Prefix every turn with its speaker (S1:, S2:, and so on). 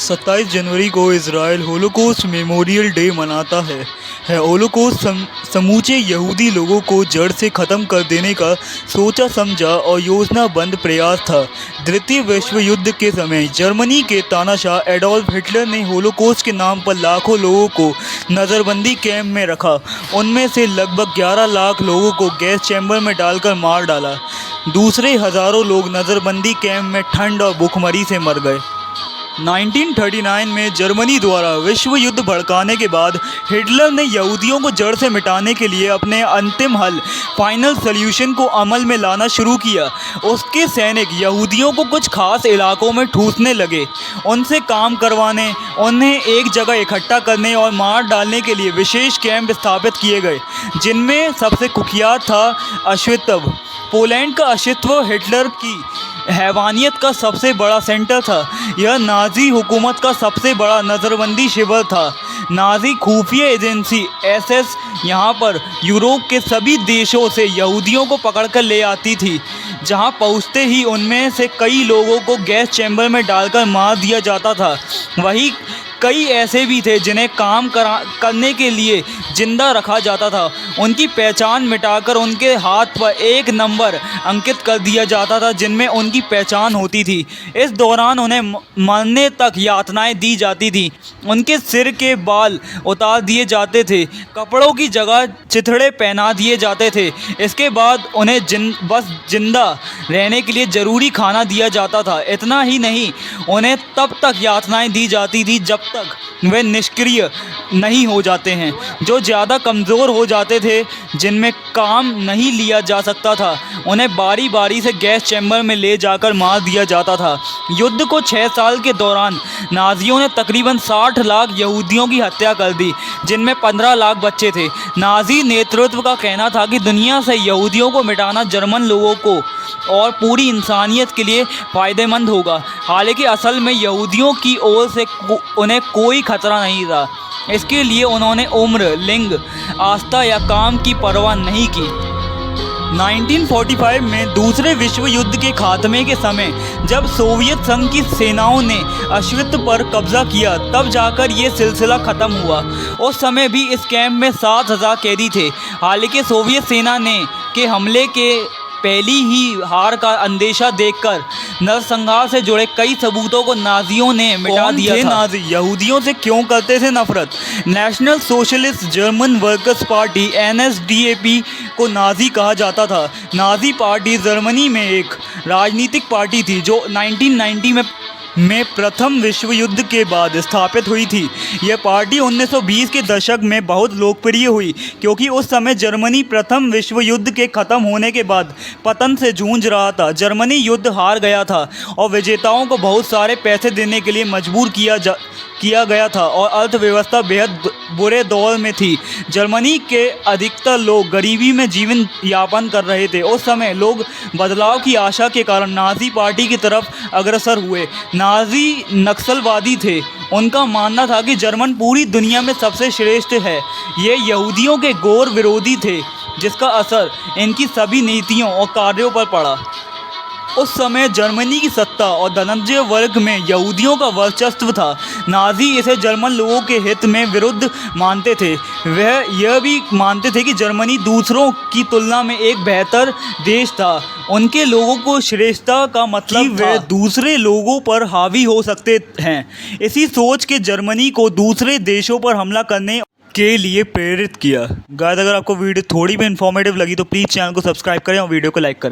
S1: 27 जनवरी को Israel Holocaust memorial day मनाता है। होलोकॉस्ट समूचे यहूदी लोगों को जड़ से ख़त्म कर देने का सोचा समझा और योजनाबद्ध प्रयास था। द्वितीय विश्व युद्ध के समय जर्मनी के तानाशाह एडोल्फ हिटलर ने होलोकॉस्ट के नाम पर लाखों लोगों को नज़रबंदी कैंप में रखा। उनमें से लगभग 11 लाख लोगों को गैस चैम्बर में डालकर मार डाला। दूसरे हज़ारों लोग नज़रबंदी कैंप में ठंड और भूखमरी से मर गए। 1939 में जर्मनी द्वारा विश्व युद्ध भड़काने के बाद हिटलर ने यहूदियों को जड़ से मिटाने के लिए अपने अंतिम हल फाइनल सॉल्यूशन को अमल में लाना शुरू किया। उसके सैनिक यहूदियों को कुछ खास इलाकों में ठूंसने लगे, उनसे काम करवाने, उन्हें एक जगह इकट्ठा करने और मार डालने के लिए विशेष कैंप स्थापित किए गए, जिनमें सबसे कुख्यात था ऑश्वित्ज़। पोलैंड का ऑश्वित्ज़ हिटलर की हैवानियत का सबसे बड़ा सेंटर था। यह नाज़ी हुकूमत का सबसे बड़ा नज़रबंदी शिविर था। नाज़ी खुफिया एजेंसी SS यहाँ पर यूरोप के सभी देशों से यहूदियों को पकड़कर ले आती थी। जहाँ पहुँचते ही उनमें से कई लोगों को गैस चैम्बर में डालकर मार दिया जाता था। वहीं कई ऐसे भी थे जिन्हें काम करने के लिए जिंदा रखा जाता था। उनकी पहचान मिटाकर उनके हाथ पर एक नंबर अंकित कर दिया जाता था जिनमें उनकी पहचान होती थी। इस दौरान उन्हें मरने तक यातनाएं दी जाती थी। उनके सिर के बाल उतार दिए जाते थे, कपड़ों की जगह चिथड़े पहना दिए जाते थे। इसके बाद उन्हें बस जिंदा रहने के लिए ज़रूरी खाना दिया जाता था। इतना ही नहीं, उन्हें तब तक यातनाएं दी जाती थी जब तक वे निष्क्रिय नहीं हो जाते हैं। जो ज़्यादा कमज़ोर हो जाते थे, जिनमें काम नहीं लिया जा सकता था, उन्हें बारी बारी से गैस चैम्बर में ले जाकर मार दिया जाता था। युद्ध को 6 साल के दौरान नाज़ियों ने तकरीबन 60 लाख यहूदियों की हत्या कर दी, जिनमें 15 लाख बच्चे थे। नाज़ी नेतृत्व का कहना था कि दुनिया से यहूदियों को मिटाना जर्मन लोगों को और पूरी इंसानियत के लिए फ़ायदेमंद होगा। हालांकि असल में यहूदियों की ओर से उन्हें कोई खतरा नहीं था। इसके लिए उन्होंने उम्र, लिंग, आस्था या काम की परवाह नहीं की। 1945 में दूसरे विश्व युद्ध के खात्मे के समय जब सोवियत संघ की सेनाओं ने ऑश्वित्ज़ पर कब्जा किया, तब जाकर ये सिलसिला ख़त्म हुआ। उस समय भी इस कैंप में 7,000 कैदी थे। हालांकि सोवियत सेना के हमले के पहली ही हार का अंदेशा देखकर नरसंहार से जुड़े कई सबूतों को नाज़ियों ने मिटा दिया था। नाज़ी यहूदियों से क्यों करते थे नफरत? National socialist German workers party NSDAP को नाज़ी कहा जाता था। नाज़ी पार्टी जर्मनी में एक राजनीतिक पार्टी थी जो 1990 में प्रथम विश्व युद्ध के बाद स्थापित हुई थी। यह पार्टी 1920 के दशक में बहुत लोकप्रिय हुई, क्योंकि उस समय जर्मनी प्रथम विश्व युद्ध के ख़त्म होने के बाद पतन से जूझ रहा था। जर्मनी युद्ध हार गया था और विजेताओं को बहुत सारे पैसे देने के लिए मजबूर किया गया था और अर्थव्यवस्था बेहद बुरे दौर में थी। जर्मनी के अधिकतर लोग गरीबी में जीवन यापन कर रहे थे। उस समय लोग बदलाव की आशा के कारण नाज़ी पार्टी की तरफ अग्रसर हुए। नाज़ी नक्सलवादी थे। उनका मानना था कि जर्मन पूरी दुनिया में सबसे श्रेष्ठ है। ये यहूदियों के घोर विरोधी थे, जिसका असर इनकी सभी नीतियों और कार्यों पर पड़ा। उस समय जर्मनी की सत्ता और धनंजय वर्ग में यहूदियों का वर्चस्व था। नाज़ी इसे जर्मन लोगों के हित में विरुद्ध मानते थे। वह यह भी मानते थे कि जर्मनी दूसरों की तुलना में एक बेहतर देश था। उनके लोगों को श्रेष्ठता का मतलब वे दूसरे लोगों पर हावी हो सकते हैं। इसी सोच के जर्मनी को दूसरे देशों पर हमला करने के लिए प्रेरित किया। गाइस, अगर आपको वीडियो थोड़ी भी इन्फॉर्मेटिव लगी तो प्लीज़ चैनल को सब्सक्राइब करें और वीडियो को लाइक करें।